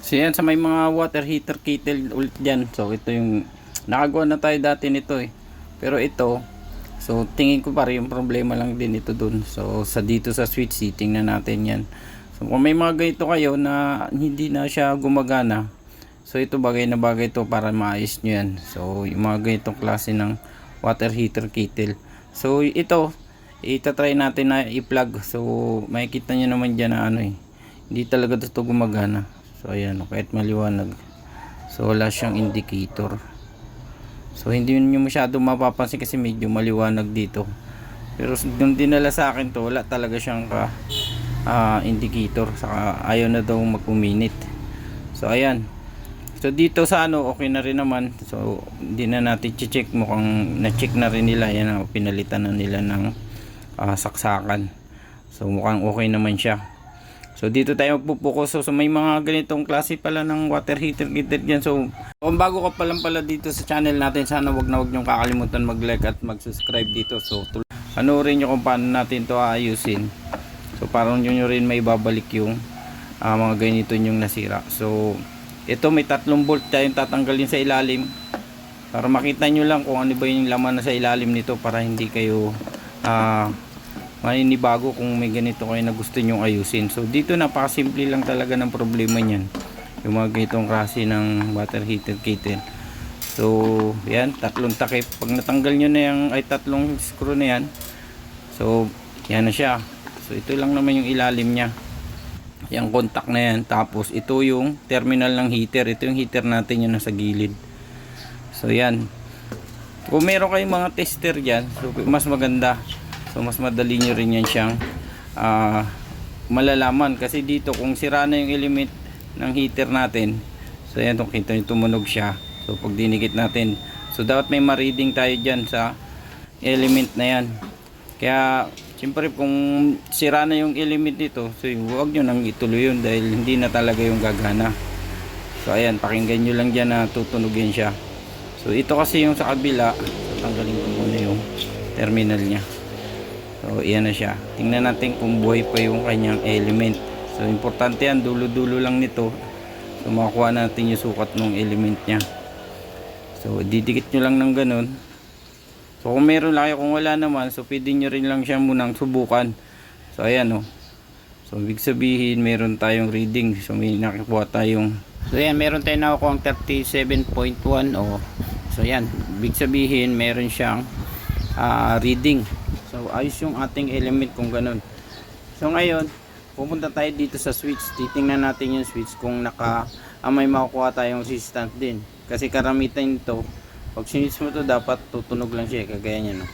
So yan, sa may mga water heater kettle ulit dyan. So ito yung nakagawa na tayo dati nito eh. Pero ito, so tingin ko pa rin yung problema lang din ito dun. So sa dito sa switch, tingnan natin yan. So kung may mga ganito kayo na hindi na siya gumagana, so ito bagay na bagay to para maayos nyo yan. So yung mga ganitong klase ng water heater kettle. So ito, itatry natin na i-plug. So makikita nyo naman dyan na ano eh, hindi talaga ito gumagana. So ayan, kahit maliwanag, so wala siyang indicator. So hindi niyo masyado mapapansin kasi medyo maliwanag dito. Pero nung dinala sa akin to, wala talaga siyang indicator. Saka ayaw na daw mag-uminit. So ayan. So dito sa ano, okay na rin naman. So hindi na natin check, mukhang na-check na rin nila. Yan, pinalitan na nila ng saksakan. So mukhang okay naman siya. So dito tayo magpupokus. So may mga ganitong klase pala ng water heater kit dyan. So kung bago ka pa lang pala dito sa channel natin, sana wag na wag niyong kakalimutan mag-like at mag-subscribe dito. So panoorin nyo kung paano natin to aayusin. So parang nyo rin may babalik yung mga ganito yung nasira. So ito may 3 bolt tayong tatanggalin sa ilalim para makita nyo lang kung ano ba yung laman na sa ilalim nito, para hindi kayo maninibago kung may ganito kayo na gusto nyong ayusin. So dito napakasimple lang talaga ng problema niyan, yung mga ganitong klase ng water heater kettle. So yan, 3 takip. Pag natanggal nyo na yung 3 screw na yan, so yan na siya. So ito lang naman yung ilalim nya, yung contact na yan. Tapos ito yung terminal ng heater. Ito yung heater natin, yung nasa gilid. So yan, kung meron kayong mga tester dyan, so mas maganda. So mas madali nyo rin yan siyang malalaman. Kasi dito kung sira na yung element ng heater natin, so yan, kita nyo tumunog siya. So pag dinikit natin, so dapat may ma-reading tayo dyan sa element na yan. Kaya siyempre kung sira na yung element dito, so huwag nyo nang ituloy yun dahil hindi na talaga yung gagana. So ayan, pakinggan nyo lang dyan na tutunugin siya. So ito kasi yung sa kabila. So tanggalin ko muna yung terminal nya. So iyan na siya. Tingnan natin kung buhay pa yung kanyang element. So importante yan, dulo-dulo lang nito. So makuha natin yung sukat ng element nya. So didikit nyo lang ng ganun. So kung meron lang kayo, kung wala naman, so pwede nyo rin lang siya munang subukan. So ayan o. So ibig sabihin meron tayong reading. So may nakuha tayong, so ayan, meron tayong nakuha ang 37.1 o. So ayan, ibig sabihin meron siyang reading. So ayos yung ating element kung ganun. So ngayon, pupunta tayo dito sa switch. Titingnan natin yung switch kung may makukuha tayong resistance din. Kasi karamitan ito, pag switch mo to, dapat tutunog lang siya, kagaya niya, no?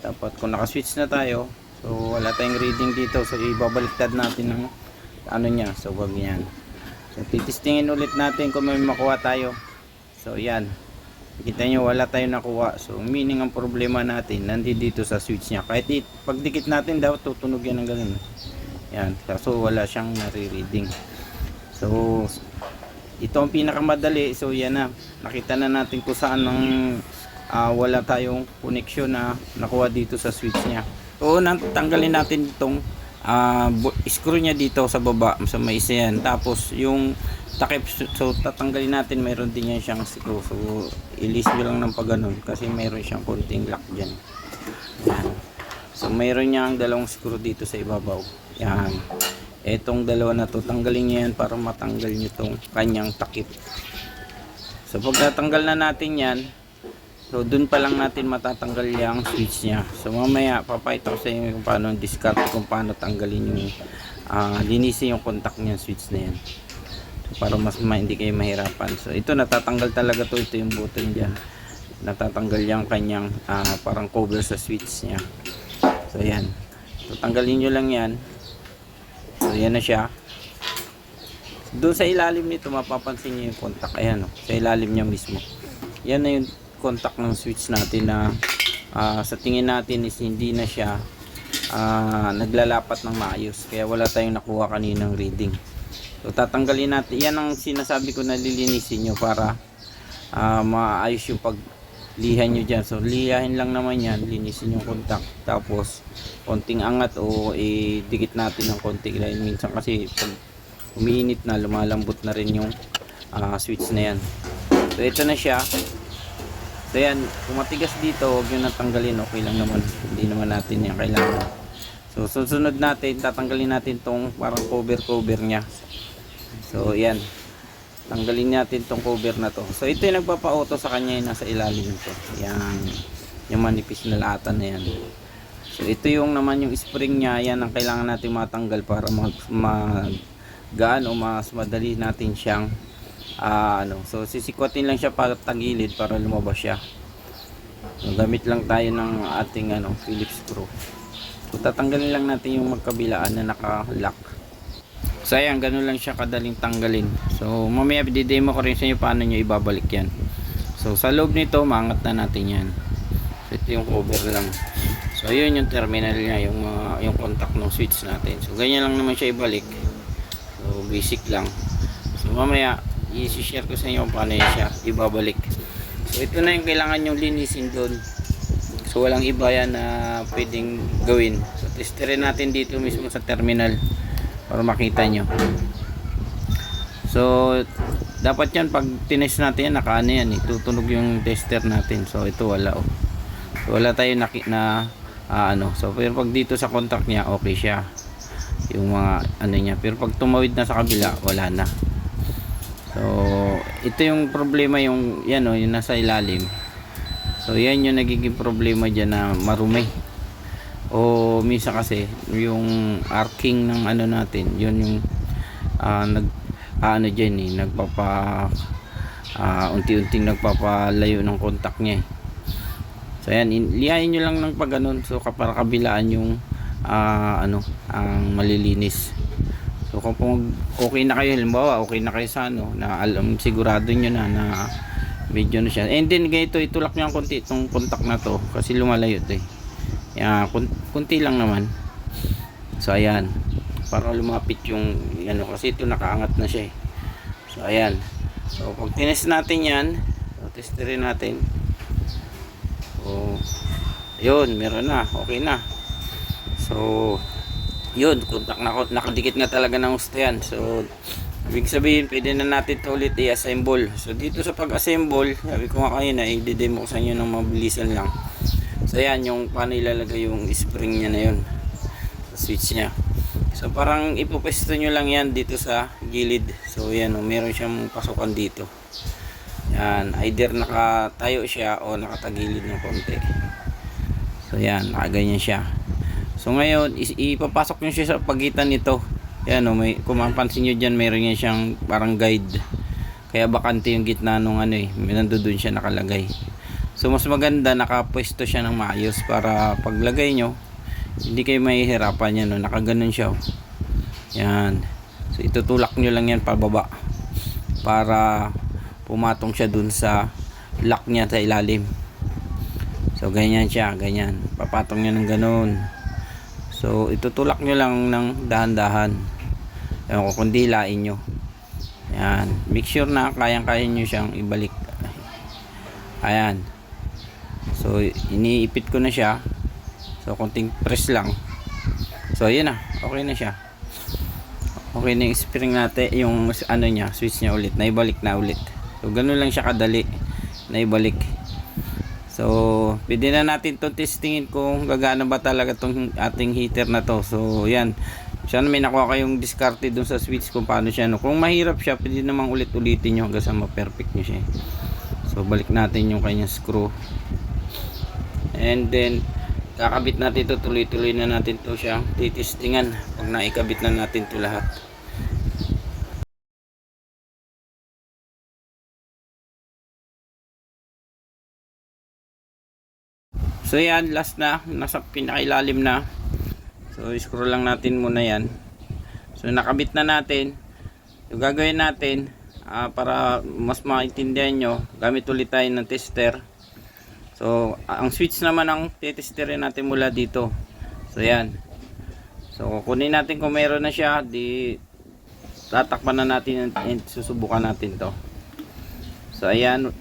Dapat kung naka-switch na tayo, so wala tayong reading dito, so ibabaliktad natin ng ano niya. So wag yan. So titistingin ulit natin kung may makuha tayo. So yan, kita nyo wala tayong nakuha. So meaning ang problema natin nandito sa switch niya. Kahit pagdikit natin, dapat tutunog yan ng ganun. Yan, so wala siyang nare-reading. So ito ang pinakamadali. So yan na, nakita na natin kung saan wala tayong connection na nakuha dito sa switch niya. So tanggalin natin itong screw niya dito sa baba, sa may isa yan. Tapos yung takip, so tatanggalin natin, mayroon din yan siyang screw. So ilis nyo lang ng pagganon kasi mayroon siyang konting lock dyan. Yan. So mayroon niyang 2 screw dito sa ibabaw. Yan. Etong dalawa na to, tanggalin nyo yan para matanggal nyo tong kanyang takip. So pag natanggal na natin yan, so dun pa lang natin matatanggal yung switch nya. So mamaya papakita ko sa inyo kung paano discard, kung paano tanggalin yung linisin yung contact nya switch na yan. So, para mas hindi kayo mahirapan. So ito natatanggal talaga to, ito yung button dyan. Natatanggal yung kanyang parang cover sa switch nya. So yan. So tanggalin nyo lang yan. So yan na siya. Doon sa ilalim nito mapapansin niyo yung contact. Ayan, sa ilalim niya mismo. Yan na yung contact ng switch natin na sa tingin natin is hindi na siya naglalapat ng maayos. Kaya wala tayong nakuha kaninang reading. So tatanggalin natin. Yan ang sinasabi ko na lilinisin nyo para maayos yung paglihan nyo dyan. So lihahin lang naman yan. Linisin yung contact. Tapos konting angat o idikit natin ng konti. Minsan kasi pag umiinit na, lumalambot na rin yung switch na yan. So ito na siya. So yan, kung matigas dito, huwag nyo natanggalin, okay lang naman, hindi naman natin yan kailangan. So susunod natin, tatanggalin natin tong parang cover nya. So yan, tanggalin natin tong cover na to. So ito yung nagpapa-auto sa kanya, yung nasa ilalim nito, yung manipis na lata na yan. So ito yung naman yung spring nya, yan ang kailangan natin matanggal para magaan o mas madali natin siyang so sisikwatin lang siya para tagilid para lumabas siya. So, gamit lang tayo ng ating Phillips screw. So tatanggalin lang natin yung magkabilaan na naka-lock. So ayan, ganun lang siya kadaling tanggalin. So mamaya i-demo ko rin sa inyo paano nyo ibabalik yan. So sa loob nito, maangat na natin yan. So ito yung cover lang. So yun yung terminal niya, yung contact ng switch natin. So ganyan lang naman siya ibalik. So basic lang. So mamaya i-share ko sa inyo paano siya ibabalik. So ito na yung kailangan yung linisin doon. So walang iba yan na pwedeng gawin. So testerin natin dito mismo sa terminal para makita nyo. So dapat yan pag tinest natin yan, nakaano yan, tutunog yung tester natin. So ito wala So wala tayo so pero pag dito sa contact niya, okay siya yung mga niya. Pero pag tumawid na sa kabila, wala na. So ito yung problema, yung yung nasa ilalim. So yan yung nagiging problema dyan, na marumi o minsan kasi yung arcing ng natin, yun yung dyan unti-unting nagpapalayo ng contact niya. So yan, lihain nyo lang ng pag so para kabilaan yung ang malilinis. So kung okay na kayo, halimbawa okay na kayo sa na sigurado nyo na medyo na siya, and then ganito, itulak nyo ang konti itong contact na to kasi lumalayo ito yan, kunti lang naman. So ayan, para lumapit yung kasi ito nakaangat na siya So ayan, so pag tinest natin yan, so testerin natin. So yun, meron na, okay na. So yun, nakadikit na talaga ng gusto yan. So ibig sabihin, pwede na natin ito ulit i-assemble. So dito sa pag-assemble, sabi ko nga kayo na i-demo ko sa inyo ng mabilisan lang. So yan, yung paano ilalagay yung spring nya na yun sa switch nya. So parang ipupesto nyo lang yan dito sa gilid. So yan, meron siyang pasukan dito. Yan, either nakatayo siya o nakatagilid ng konti. So yan, nakaganyan siya. So ngayon, ipapasok nyo siya sa pagitan nito. Yan kung mapansin nyo dyan, mayroon yan siyang parang guide. Kaya bakante yung gitna nung may nandoon siya nakalagay. So mas maganda, nakapwesto siya ng maayos para paglagay nyo, hindi kayo mahihirapan yan. Nakaganon siya. Yan. So itutulak nyo lang yan pababa para pumatong siya dun sa lock niya sa ilalim. So ganyan siya, ganyan. Papatong nyo ng ganon. So itutulak nyo lang ng dahan-dahan. Ewan ko kung dilain nyo. Ayan. Make sure na kayang-kaya nyo siyang ibalik. Ayan. So iniipit ko na siya. So konting press lang. So ayan na. Okay na siya. Okay na yung spring natin. Yung niya, switch niya ulit. Naibalik na ulit. So ganun lang siya kadali. Naibalik. So, pwede na natin itong testingin kung gagana ba talaga itong ating heater na to. So, yan. Sana may nakuha kayong diskarte dun sa switch kung paano siya. Kung mahirap siya, pwede namang ulit-ulitin nyo hanggang sa ma-perfect nyo siya. So, balik natin yung kanyang screw. And then, kakabit natin ito. Tuloy-tuloy na natin ito siya titistingan pag naikabit na natin ito lahat. So yan, last na, nasa pinakailalim na. So screw lang natin muna yan. So nakabit na natin. So gagawin natin para mas maintindihan nyo, gamit ulit tayo ng tester. So ang switch naman ang titesterin natin mula dito. So yan. So kunin natin kung meron na siya, di tatakpan na natin and susubukan natin to. So ayan.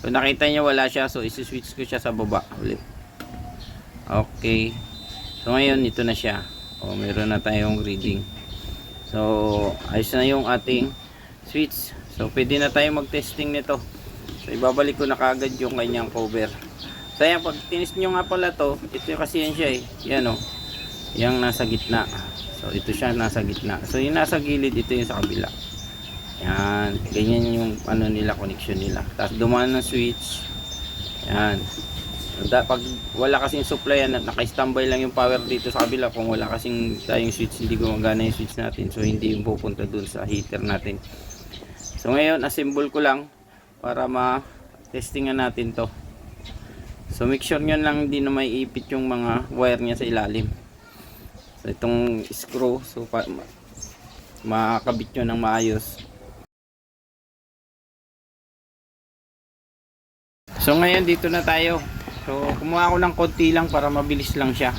So nakita niyo wala siya, so isi-switch ko siya sa baba ulit. Okay. So ngayon ito na siya. Meron na tayong reading. So ayos na yung ating switch. So pwede na tayo mag-testing nito. So ibabalik ko na kagad yung kanyang cover. So ayan, pag tinis nyo nga pala to, ito kasi yan siya eh. Yan o, yung nasa gitna. So ito siya nasa gitna. So yung nasa gilid, ito yung sa kabila. Yan, ganyan yung ano nila, connection nila. Tapos dumaan ng switch. Yan. Pag wala kasing supply, naka-standby lang yung power dito sa kabila. Kung wala kasing tayong switch, hindi gumagana yung switch natin. So hindi yung pupunta dun sa heater natin. So ngayon, assemble ko lang para ma-testingan natin to. So make sure nyo lang hindi na may ipit yung mga wire nya sa ilalim. So itong screw, so makakabit nyo ng maayos. So ngayon dito na tayo. So kumuha ako ng konti lang para mabilis lang siya.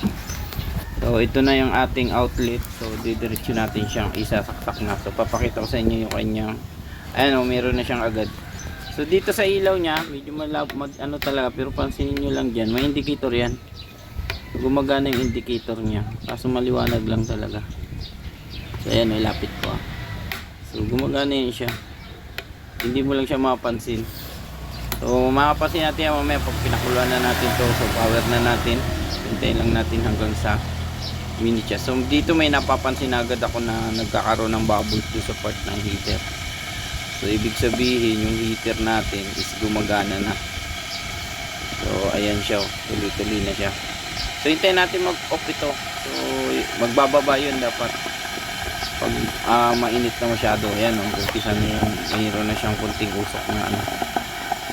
So ito na yung ating outlet. So didiretso natin siyang isasaksak na. So papakita ko sa inyo yung kanyang, ayan o, meron na siyang agad. So dito sa ilaw niya, medyo ano talaga, pero pansinin nyo lang dyan, may indicator yan. So, gumagana yung indicator niya, kaso maliwanag lang talaga. So ayan, may lapit ko ah. So gumagana yun siya, hindi mo lang siya mapapansin. So makapansin natin yan mamaya pag pinakuluan na natin to. So power na natin, hintayin lang natin hanggang sa minute siya. So dito may napapansin agad ako na nagkakaroon ng bubbles sa part ng heater. So ibig sabihin yung heater natin is gumagana na. So ayan siya, tuloy-tuloy na siya. So hintayin natin mag-off ito. So magbababa yun dapat pag mainit na masyado. Ayan, umpisa na yung mayroon na siyang kunting usok na ano.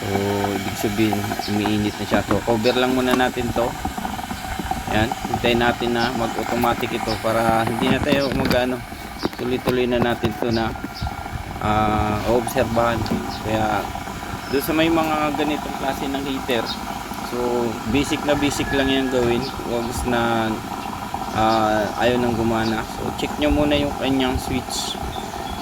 So ibig sabihin umiinit na siya. So cover lang muna natin to. Ayan, hintayin natin na mag-automatic ito para hindi na tayo magano. Tuloy-tuloy na natin to na obserbahan. Kaya doon sa may mga ganitong klase ng heater, so basic lang yan gawin. Huwag na ayaw nang gumana. So check nyo muna yung kanyang switch.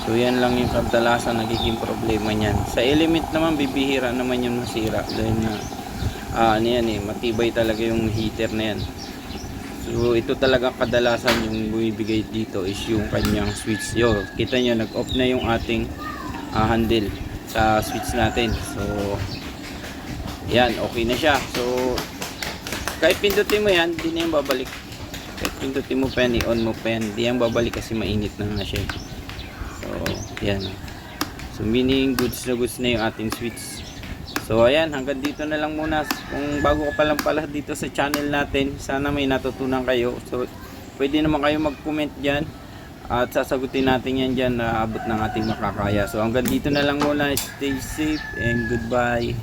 So yan lang yung kadalasan nagiging problema niyan. Sa element naman bibihira naman yung masira dahil na ano yan eh, matibay talaga yung heater na yan. So ito talaga kadalasan yung bumibigay dito is yung kanyang switch. Yo, kita nyo nag-off na yung ating handle sa switch natin. So yan, okay na siya. So kahit pindutin mo yan, hindi na yan babalik. Kahit pindutin mo pa yan, i-on mo pa yan, hindi yan babalik kasi mainit na nga siya. So yan. So meaning goods na yung ating switch. So ayan, hanggang dito na lang muna. Kung bago ka pa lang pala dito sa channel natin, sana may natutunan kayo. So pwede naman kayo mag-comment dyan at sasagutin natin yan dyan na abot ng ating makakaya. So hanggang dito na lang muna. Stay safe and goodbye.